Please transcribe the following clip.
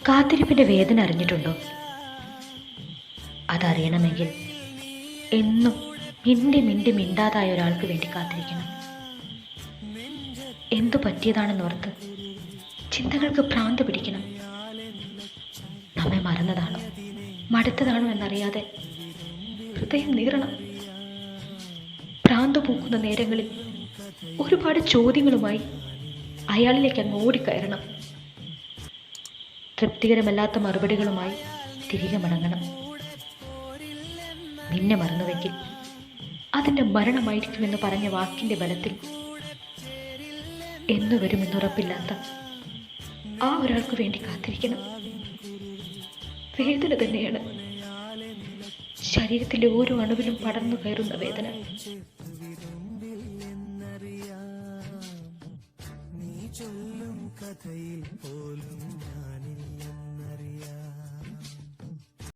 കാത്തിരിപ്പിന്റെ വേദന അറിഞ്ഞിട്ടുണ്ടോ? അതറിയണമെങ്കിൽ എന്നും മിണ്ടി മിണ്ടി മിണ്ടാതായ ഒരാൾക്ക് വേണ്ടി കാത്തിരിക്കണം. എന്തു പറ്റിയതാണെന്നോർത്ത് ചിന്തകൾക്ക് ഭ്രാന്ത് പിടിക്കണം. നമ്മെ മറന്നതാണോ മടുത്തതാണോ എന്നറിയാതെ ഹൃദയം നീറണം. ഭ്രാന്ത് പൂക്കുന്ന നേരങ്ങളിൽ ഒരുപാട് ചോദ്യങ്ങളുമായി അയാളിലേക്ക് അങ്ങ് ഓടിക്കയറണം. തൃപ്തികരമല്ലാത്ത മറുപടികളുമായി തിരികെ മടങ്ങണം. നിന്നെ മറന്നുവെങ്കിൽ അതിൻ്റെ മരണമായിരിക്കുമെന്ന് പറഞ്ഞ വാക്കിൻ്റെ ബലത്തിൽ എന്നു വരുമെന്നുറപ്പില്ലാത്ത ആ ഒരാൾക്ക് വേണ്ടി കാത്തിരിക്കണം. വേദന തന്നെയാണ്, ശരീരത്തിലെ ഓരോ അണുവിലും പടർന്നു കയറുന്ന വേദന. നീ ചൊല്ലും കഥയിൽ പോലും